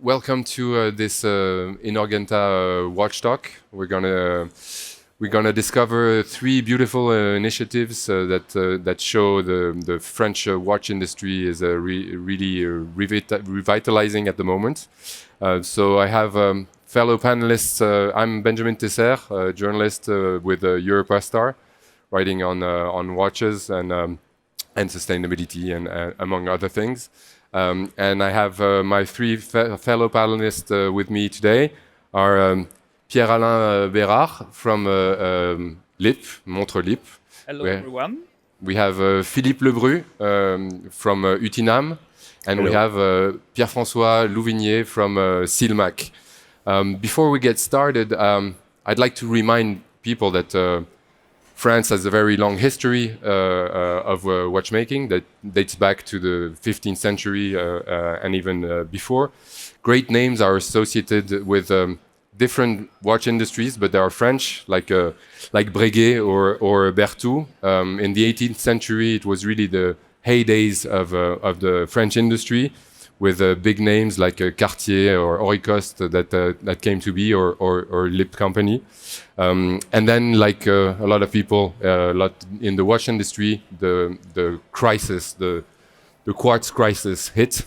welcome to this Inorgenta Watch Talk. We're gonna discover three beautiful initiatives that show the French watch industry is really revitalizing at the moment. So I have fellow panelists. I'm Benjamin Tesser, a journalist with Europress, writing on watches and sustainability and among other things. And I have my three fellow panelists with me today are Pierre-Alain Bérard from LIP, Montre LIP. Hello, everyone. We have Philippe Lebru from Utinam, and Hello. we have Pierre-François Louvigné from Silmac. Before we get started, I'd like to remind people that France has a very long history of watchmaking that dates back to the 15th century and even before. Great names are associated with different watch industries, but they are French, like Breguet or Berthoud. In the 18th century, it was really the heydays of the French industry, with big names like Cartier or Auricoste that came to be, or Lip Company. And then, like a lot of people, a lot in the watch industry, the crisis, the quartz crisis hit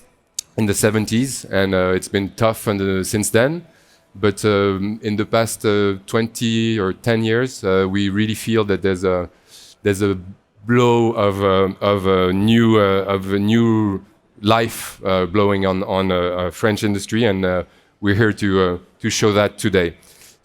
in the 70s, and it's been tough since then. But in the past 20 or 10 years, we really feel that there's a blow of a new life blowing on French industry, and we're here to show that today.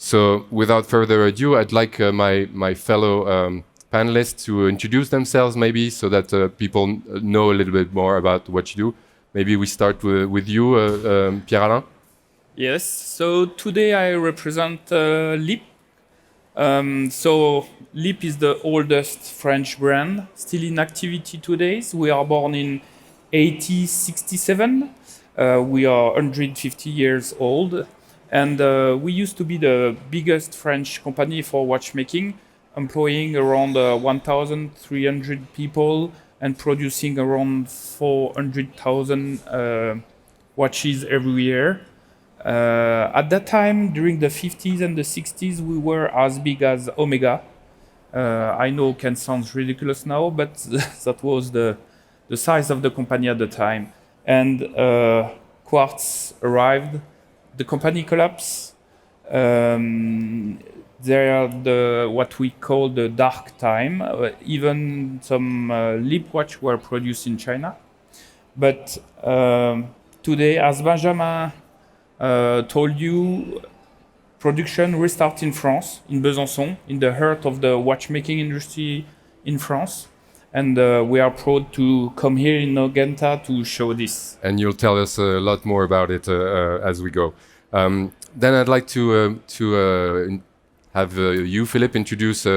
So, without further ado, I'd like my fellow panelists to introduce themselves, maybe, so that people know a little bit more about what you do. Maybe we start with you, Pierre-Alain. Yes, so today I represent LIP. So LIP is the oldest French brand, still in activity today. So we are born in 1867. We are 150 years old. And we used to be the biggest French company for watchmaking, employing around 1,300 people and producing around 400,000 watches every year. At that time, during the 50s and the 60s, we were as big as Omega. I know it can sound ridiculous now, but that was the size of the company at the time. And quartz arrived, the company collapsed. There are what we call the dark time. Even some Lip watch were produced in China. But today, as Benjamin told you, production restart in France, in Besançon, in the heart of the watchmaking industry in France. And we are proud to come here in Inorgenta to show this. And you'll tell us a lot more about it as we go. Then I'd like to have you, Philippe, introduce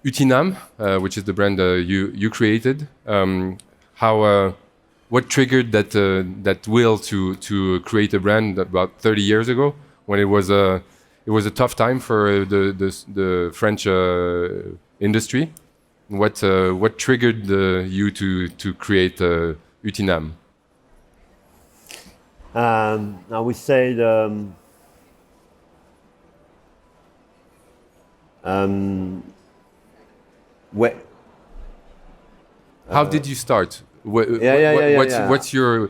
Utinam, which is the brand you created. What triggered that will to create a brand about 30 years ago, when it was a tough time for the French industry? What triggered you to create Utinam? I would say How did you start? What's your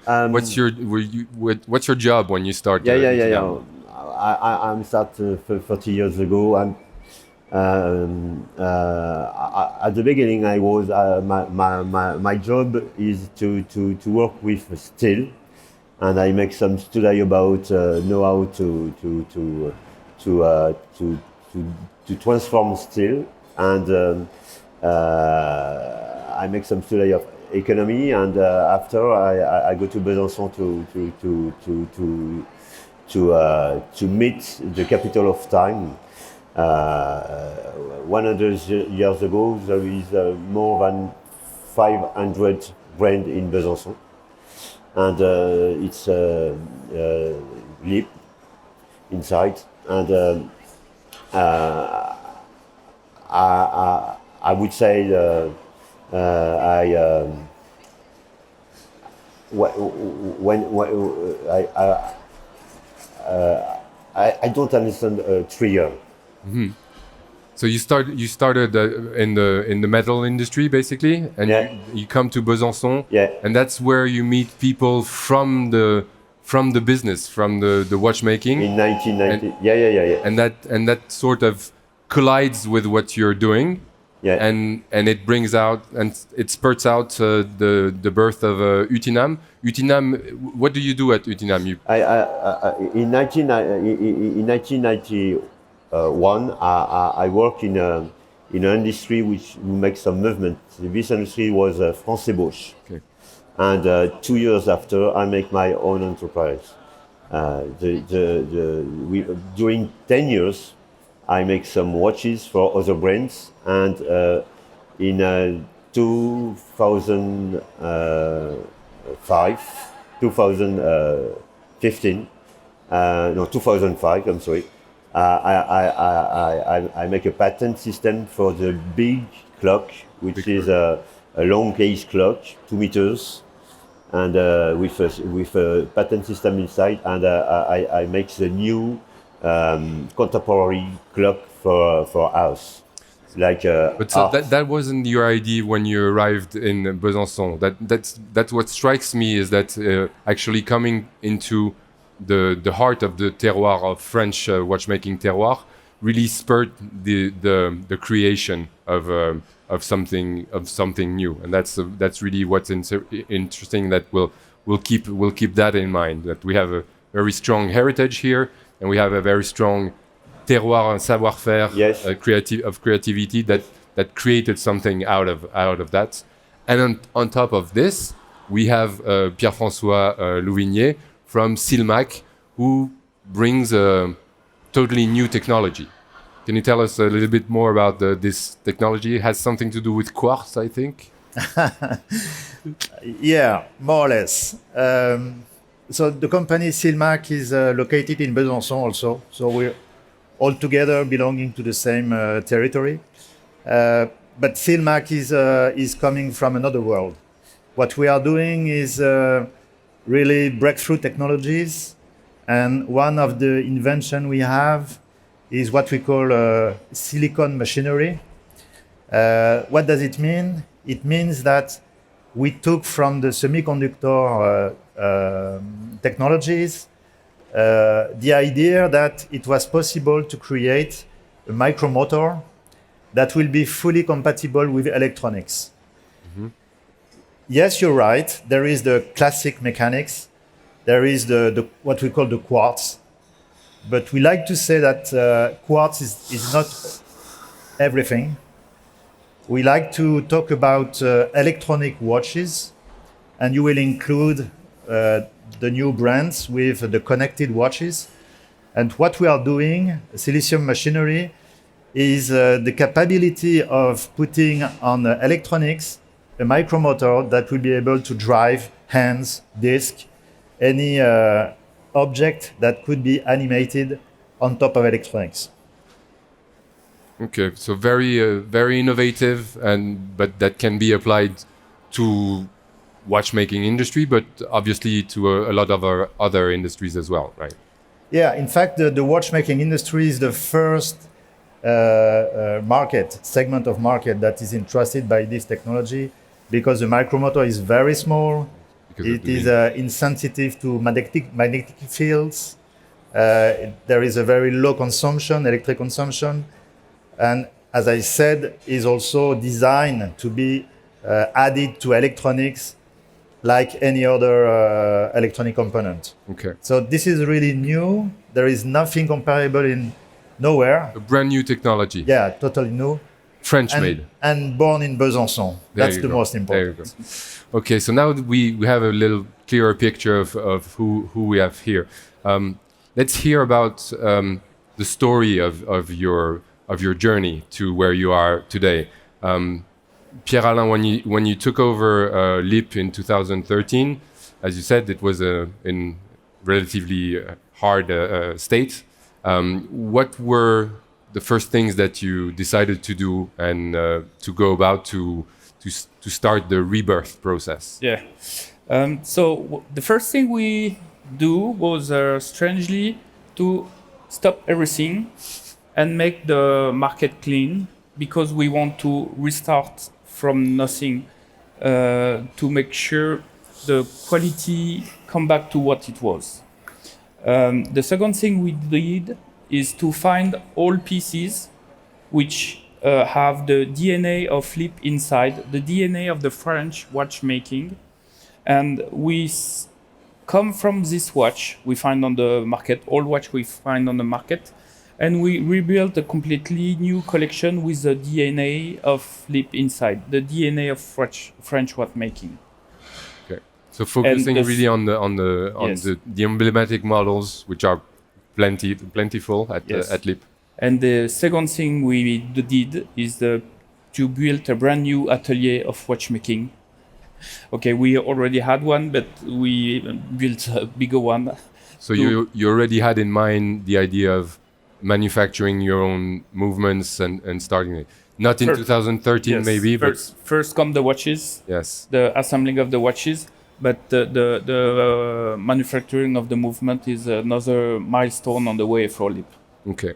job when you start? I'm started 30 years ago, and at the beginning, I was my job is to work with steel, and I make some study about know how to transform steel, and I make some study of economy, and after I go to Besançon to meet the capital of time. 100 years ago, there is more than 500 brands in Besançon, and it's LIP inside, and I would say when I don't understand trigger. So you started in the metal industry basically, and Yeah. you come to Besançon, Yeah. and that's where you meet people from the business, from the watchmaking, In 1990. Yeah. and that sort of collides with what you're doing, Yeah. and it brings out and it spurts out the birth of Utinam. Utinam, what do you do at Utinam? In 1991, I worked in an industry which makes some movement. This industry was France Bosch. Okay. And 2 years after, I make my own enterprise. During 10 years, I make some watches for other brands. And in 2015, no, 2005, I'm sorry, I make a patent system for the big clock, which is a long case clock, 2 meters, and with a patent system inside, and I make the new contemporary clock for house. Like, But so art. that wasn't your idea when you arrived in Besançon. That's what strikes me is that actually coming into the heart of the terroir of French watchmaking terroir really spurred the creation of something new, and that's really what's interesting. That we'll keep that in mind. That we have a very strong heritage here, and we have a very strong terroir and savoir-faire, Yes. creativity that created something out of that. And on top of this, we have Pierre-François Louvigné from Silmac, who brings a totally new technology. Can you tell us a little bit more about this technology? It has something to do with quartz, I think. Yeah, more or less. So the company Silmac is located in Besançon also. So we're all together belonging to the same territory. But Silmac is coming from another world. What we are doing is really breakthrough technologies. And one of the invention we have is what we call silicon machinery. What does it mean? It means that we took from the semiconductor technologies the idea that it was possible to create a micromotor that will be fully compatible with electronics. Mm-hmm. Yes, you're right. There is the classic mechanics. There is the what we call the quartz. But we like to say that quartz is not everything. We like to talk about electronic watches, and you will include the new brands with the connected watches. And what we are doing, Silicium Machinery, is the capability of putting on electronics a micromotor that will be able to drive hands, disc, any object that could be animated on top of electronics. Okay, so very innovative, but that can be applied to watchmaking industry, but obviously to a lot of our other industries as well, right? Yeah, in fact, the watchmaking industry is the first segment of market that is interested by this technology, because the micromotor is very small. It is insensitive to magnetic fields. There is a very low consumption, electric consumption, and as I said, is also designed to be added to electronics like any other electronic component. Okay. So this is really new. There is nothing comparable in nowhere. A brand new technology. Yeah, totally new. French made. And born in Besançon. That's the most important. There you go. Okay, so now that we have a little clearer picture of who we have here. Let's hear about the story of your journey to where you are today. Pierre-Alain, when you took over LIP in 2013, as you said, it was in relatively hard state. What were the first things that you decided to do and to go about to start the rebirth process? Yeah. So the first thing we do was strangely to stop everything and make the market clean because we want to restart from nothing to make sure the quality come back to what it was. The second thing we did is to find all pieces which have the DNA of Flip inside, the DNA of the French watchmaking, and come from this watch we find on the market, all watch we find on the market, and we rebuilt a completely new collection with the DNA of Flip inside, the DNA of French watchmaking. Okay. So focusing really on Yes. the emblematic models, which are plentiful Yes. at Lip. And the second thing we did is to build a brand new atelier of watchmaking. Okay, we already had one, but we built a bigger one. So you already had in mind the idea of manufacturing your own movements and starting it. Not in First- 2013 Yes, maybe, first come the watches, yes. the assembling of the watches, but the manufacturing of the movement is another milestone on the way for Lip. Okay.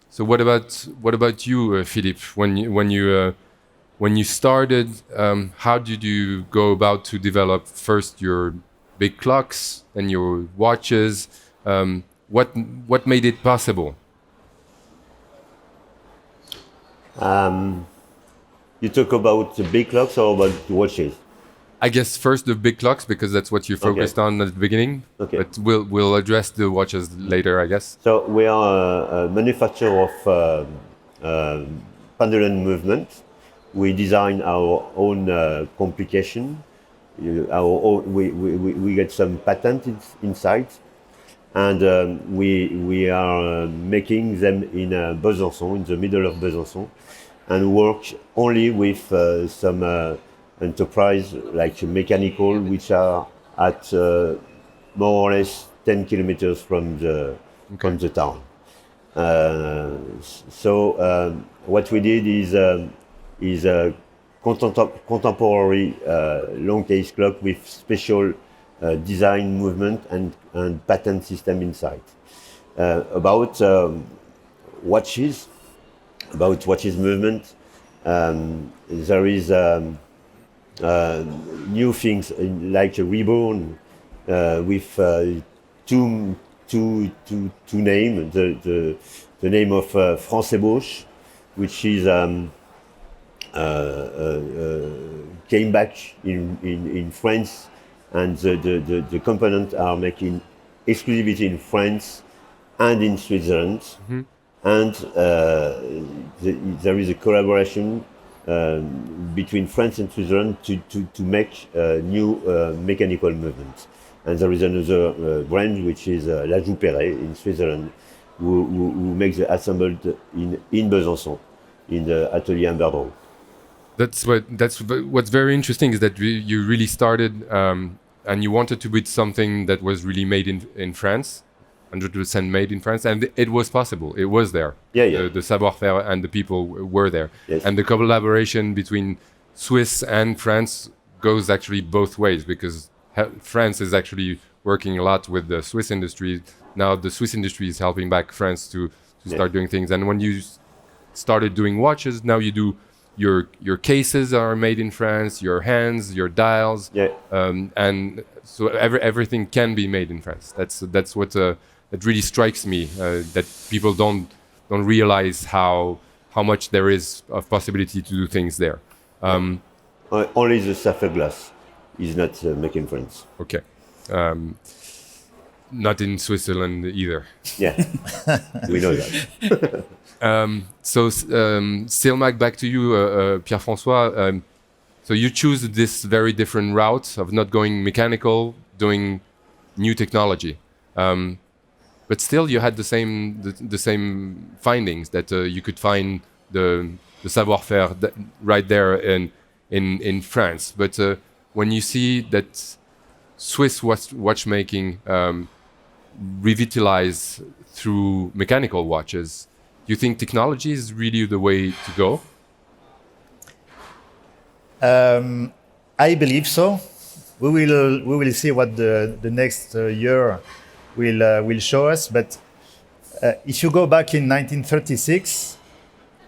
So what about you, Philippe? When you started, how did you go about to develop first your big clocks and your watches? What made it possible? You talk about the big clocks or about the watches? I guess first the big clocks because that's what you focused on at the beginning. Okay. But we'll address the watches later, I guess. So we are a manufacturer of pendulum movement. We design our own complication. We get some patents inside, and we are making them in Besançon, in the middle of Besançon, and work only with some enterprise like mechanical, which are at more or less 10 kilometers from the town. What we did is a contemporary long case clock with special design movement and patent system inside. About watches movement, there is new things like a reborn with two names. The name of France Ébauche, which is came back in France, and the components are making exclusivity in France and in Switzerland. Mm-hmm. And there is a collaboration between France and Switzerland to make new mechanical movements. And there is another brand which is La Joux-Perret in Switzerland, who makes the assembled in Besançon, in the atelier in Berdrow. That's what's very interesting is that you really started and you wanted to build something that was really made in France, 100% made in France, and it was possible. It was there. Yeah. The savoir-faire and the people were there. Yes. And the collaboration between Swiss and France goes actually both ways, because France is actually working a lot with the Swiss industry. Now the Swiss industry is helping back France to start doing things. And when you started doing watches, now you do your cases are made in France, your hands, your dials, and so everything can be made in France. That's what that really strikes me, that people don't realize how much there is of possibility to do things there. Only the sapphire glass is not made in France. Okay. Not in Switzerland either. Yeah, we know that. Still back to you, Pierre-François. So you choose this very different route of not going mechanical, doing new technology. But still you had the same findings, that you could find the savoir-faire right there in France. But when you see that Swiss watchmaking revitalize through mechanical watches, do you think technology is really the way to go? I believe so. We will see what the next year will show us. But if you go back in 1936,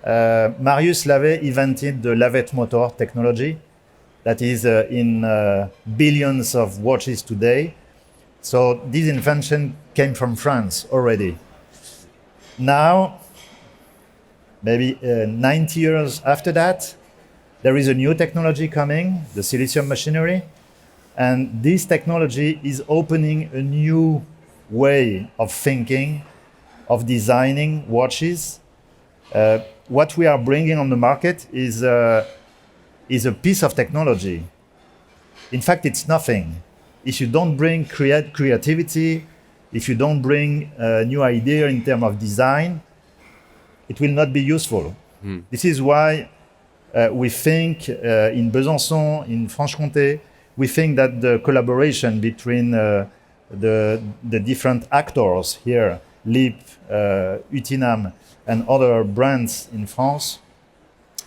Marius Lavey invented the lavette motor technology that is in billions of watches today. So this invention came from France already. Now, maybe 90 years after that, there is a new technology coming, the silicium machinery. And this technology is opening a new way of thinking, of designing watches. What we are bringing on the market is a piece of technology. In fact, it's nothing. If you don't bring creativity, if you don't bring a new idea in terms of design, it will not be useful. This is why we think in Besançon, in Franche-Comté, we think that the collaboration between the different actors here, LIP, Utinam, and other brands in France,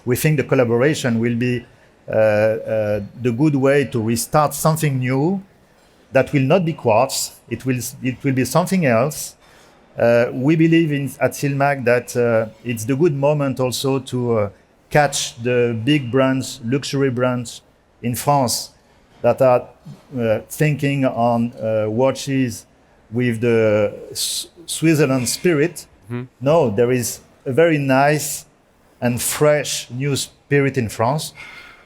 we think the collaboration will be the good way to restart something new that will not be quartz. It will be something else. We believe at Silmac that it's the good moment also to catch the big brands, luxury brands in France that are thinking on watches with the Switzerland spirit. No, there is a very nice and fresh new spirit in France,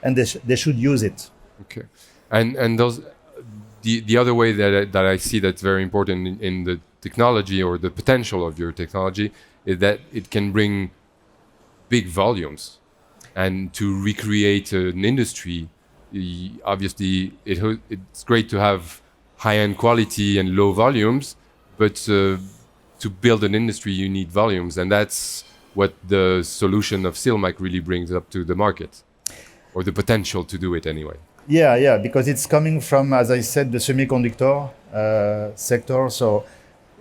and they should use it. Okay, and those the other way that I see that's very important in the technology or the potential of your technology is that it can bring big volumes, and to recreate an industry. Obviously, it's great to have high-end quality and low volumes, but to build an industry, you need volumes, and that's what the solution of Silmac really brings up to the market, or the potential to do it anyway. Yeah, because it's coming from, as I said, the semiconductor sector. So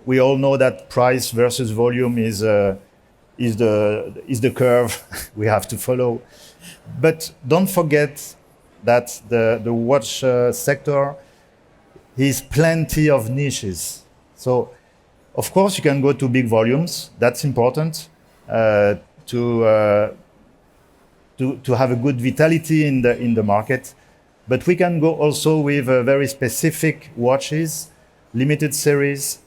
we all know that price versus volume is the curve we have to follow. But don't forget that the watch sector is plenty of niches. So, of course, you can go to big volumes. That's important to have a good vitality in the market. But we can go also with very specific watches, limited series,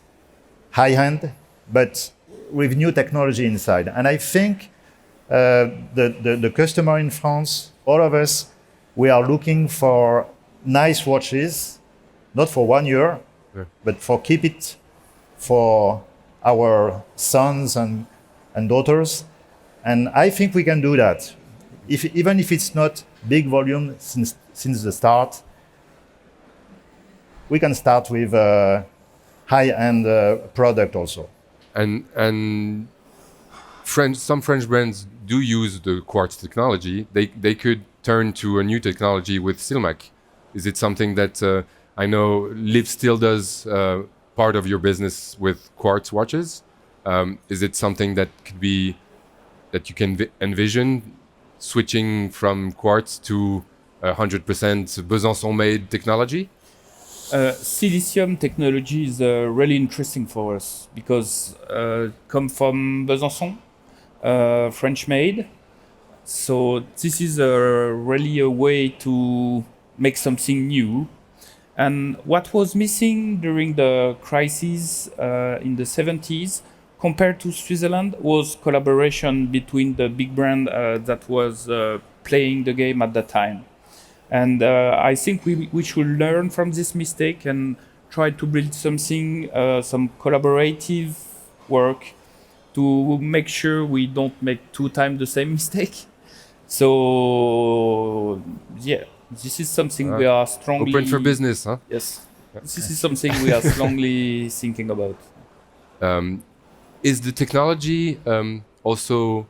high-end, but with new technology inside. And I think the customer in France, all of us, we are looking for nice watches, not for 1 year, but for keep it for our sons and daughters. And I think we can do that. Even if it's not big volume since the start, we can start with a high-end product also. And some French brands do use the quartz technology. They could turn to a new technology with Silmac. Is it something that I know LIP still does part of your business with quartz watches? Is it something that could be that you can envision switching from quartz to 100% Besançon-made technology? Silicium technology is really interesting for us because come from Besançon, French-made. So this is really a way to make something new. And what was missing during the crisis in the 70s compared to Switzerland was collaboration between the big brand that was playing the game at that time. And I think we should learn from this mistake and try to build something, some collaborative work to make sure we don't make 2 times the same mistake. So, yeah, this is something we are strongly... Open for business, huh? Yes. This is something we are strongly thinking about. Is the technology also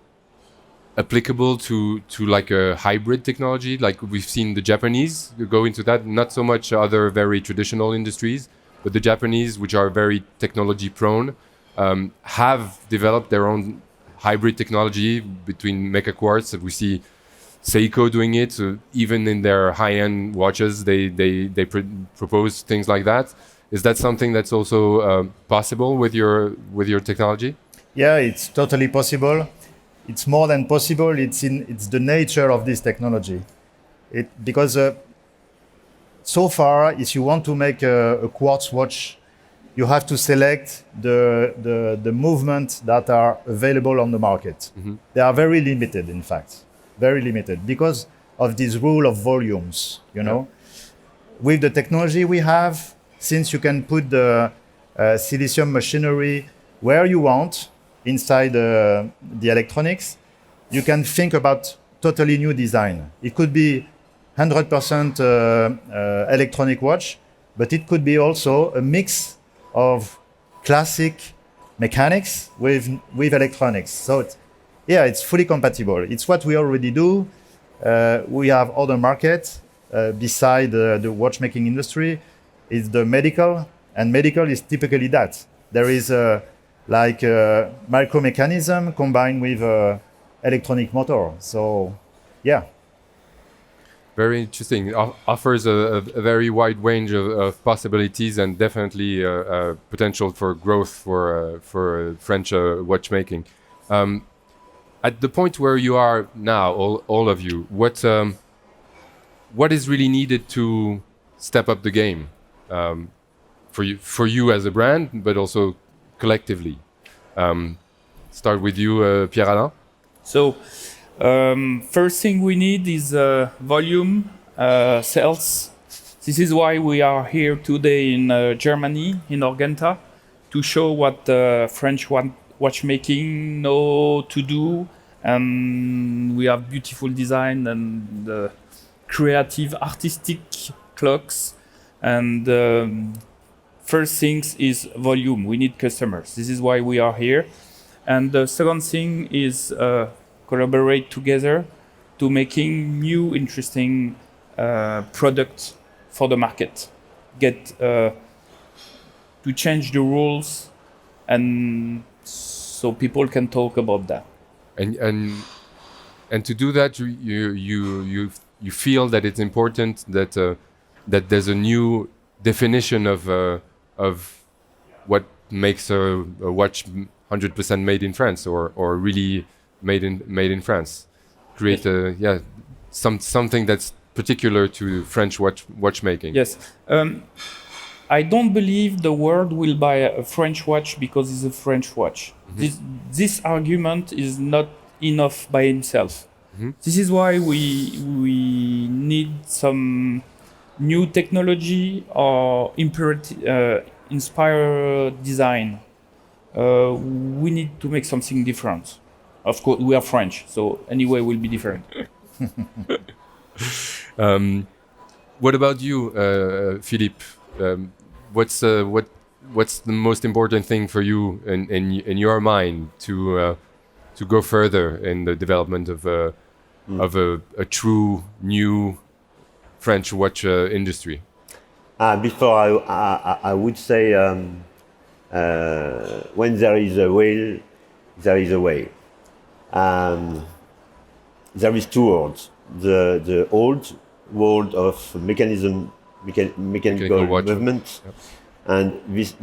applicable to like a hybrid technology? Like we've seen the Japanese go into that, not so much other very traditional industries, but the Japanese, which are very technology prone, have developed their own hybrid technology between mecha quartz. We see Seiko doing it, even in their high-end watches, they propose things like that. Is that something that's also possible with your technology? Yeah, it's totally possible. It's more than possible. It's the nature of this technology. Because so far, if you want to make a quartz watch, you have to select the movements that are available on the market. They are very limited, in fact, very limited because of this rule of volumes. You know, with the technology we have, since you can put the silicium machinery where you want inside the electronics, you can think about totally new design. It could be 100% electronic watch, but it could be also a mix of classic mechanics with electronics. So it's fully compatible. It's what we already do. We have other markets beside the watchmaking industry. It's the medical, and medical is typically that. There is like a micromechanism combined with electronic motor. So, yeah. Very interesting. Offers a very wide range of possibilities and definitely potential for growth for French watchmaking. At the point where you are now, all of you, what is really needed to step up the game for you as a brand, but also collectively? Start with you, Pierre-Alain. So, first thing we need is volume, sales. This is why we are here today in Germany, in Orgenta, to show what French watchmaking know to do. And we have beautiful design and creative, artistic clocks. And first things is volume. We need customers. This is why we are here. And the second thing is collaborate together to making new, interesting products for the market. Get to change the rules, and so people can talk about that. And to do that, you feel that it's important that that there's a new definition of what makes a watch 100% made in France or really made in France. Create something that's particular to French watchmaking. Yes. I don't believe the world will buy a French watch because it's a French watch. This argument is not enough by himself. This is why we need some new technology or inspire design. We need to make something different. Of course, we are French, so anyway, we'll be different. What about you, Philippe? What's the most important thing for you in your mind to go further in the development of a true new French watch industry? Before I would say when there is a will, there is a way. There is two worlds: the old world of mechanical movement, and this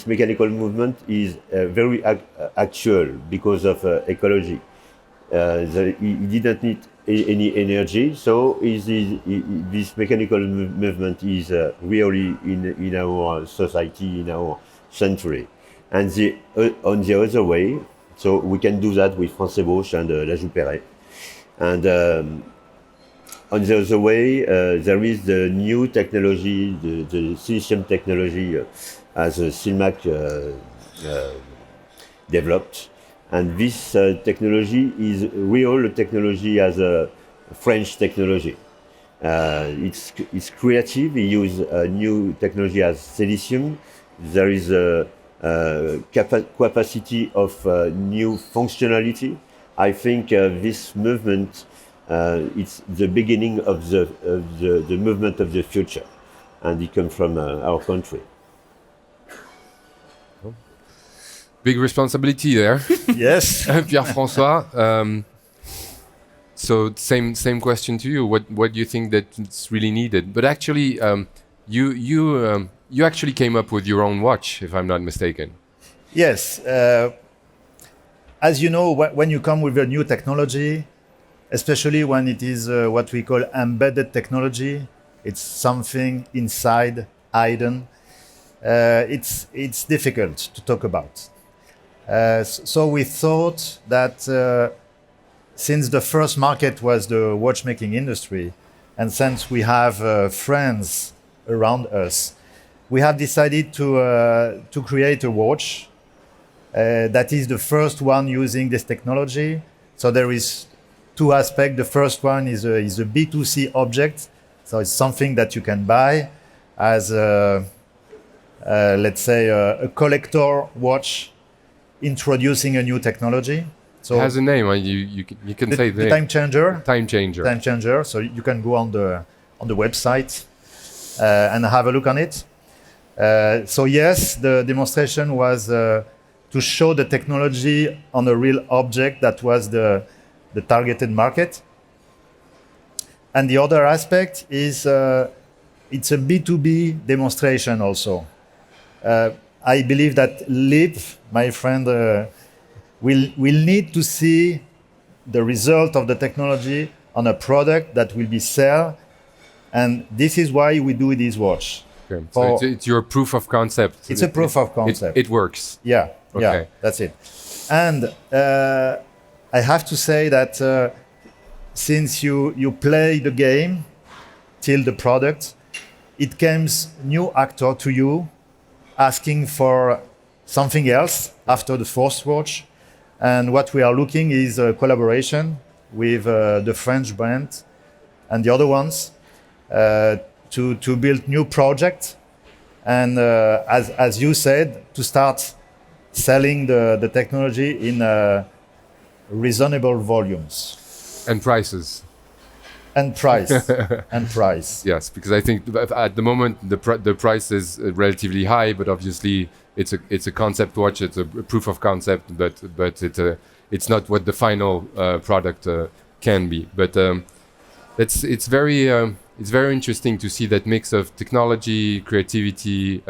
mechanical movement is very actual because of ecology. It didn't need any energy, so this mechanical movement is really in our society, in our century. And on the other way, so we can do that with Français Bosch and La Joux-Perret. And on the other way, there is the new technology, the silicium technology, as Silmac developed. And this technology is real technology as a French technology. It's creative. We use new technology as silicium. There is a capacity of new functionality. I think this movement it's the beginning of the movement of the future, and it comes from our country. Big responsibility there. Yes. Pierre-François. So same question to you. What do you think that it's really needed? But actually, you you actually came up with your own watch, if I'm not mistaken. Yes. As you know, when you come with a new technology, especially when it is what we call embedded technology, it's something inside, hidden. It's difficult to talk about. So we thought that since the first market was the watchmaking industry, and since we have friends around us, we have decided to create a watch that is the first one using this technology. So there is two aspects. The first one is a B2C object. So it's something that you can buy as let's say a collector watch introducing a new technology. So It has a name. You can say the the time changer. time changer. Time changer. So you can go on the website and have a look on it. So yes, the demonstration was to show the technology on a real object that was the targeted market. And the other aspect is it's a B2B demonstration also. I believe that Liv, my friend, will need to see the result of the technology on a product that will be sold, and this is why we do this watch. Okay. So it's your proof of concept. It's a proof of concept. It works. Yeah, yeah, Okay. that's it. And I have to say that since you play the game till the product, it comes new actor to you asking for something else after the first watch. And what we are looking is a collaboration with the French brand and the other ones to build new projects. And as you said, to start selling the technology in reasonable volumes. And prices. And price. And price. Yes, because I think at the moment the price is relatively high, but obviously it's a concept watch. It's a proof of concept, but it's not what the final product can be. But it's very interesting to see that mix of technology, creativity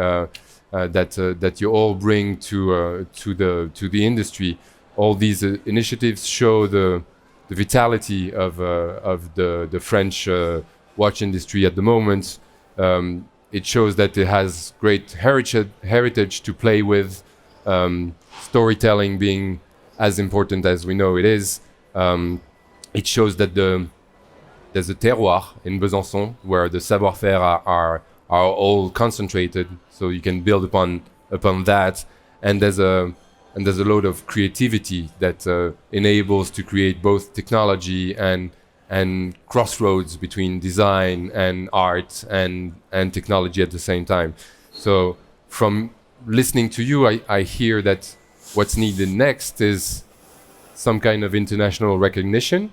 that you all bring to the industry. All these initiatives show the vitality of the French watch industry at the moment. It shows that it has great heritage to play with, storytelling being as important as we know it is. It shows that there's a terroir in Besançon where the savoir-faire are all concentrated, so you can build upon that. And there's a load of creativity that enables to create both technology and crossroads between design and art and technology at the same time. So from listening to you, I hear that what's needed next is some kind of international recognition.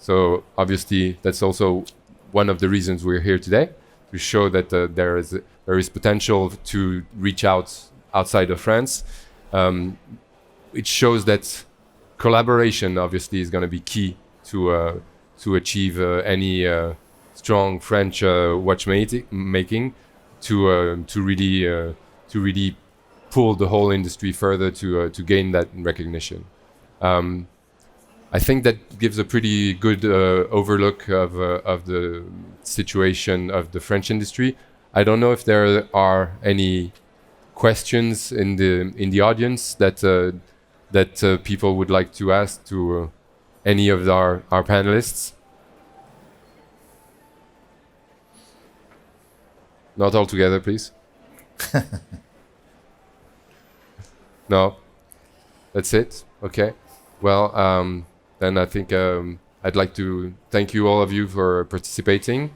So obviously that's also one of the reasons we're here today, to show that there is potential to reach outside of France. It shows that collaboration obviously is going to be key to achieve any strong French watchmaking to really pull the whole industry further to gain that recognition. I think that gives a pretty good overlook of the situation of the French industry. I don't know if there are any questions in the audience that people would like to ask to any of our panelists. Not all together, please. No, that's it. Okay. Well, then I think I'd like to thank you, all of you, for participating.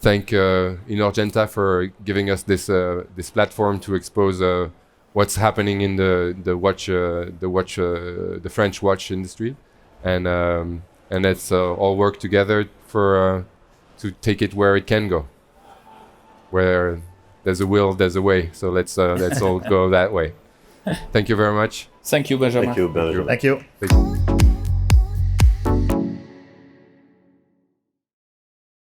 Thank Inorgenta for giving us this platform to expose what's happening in the French watch industry, and let's all work together to take it where it can go. Where there's a will, there's a way. So let's all go that way. Thank you very much. Thank you, Benjamin. Thank you, Benjamin. Thank you. Thank you.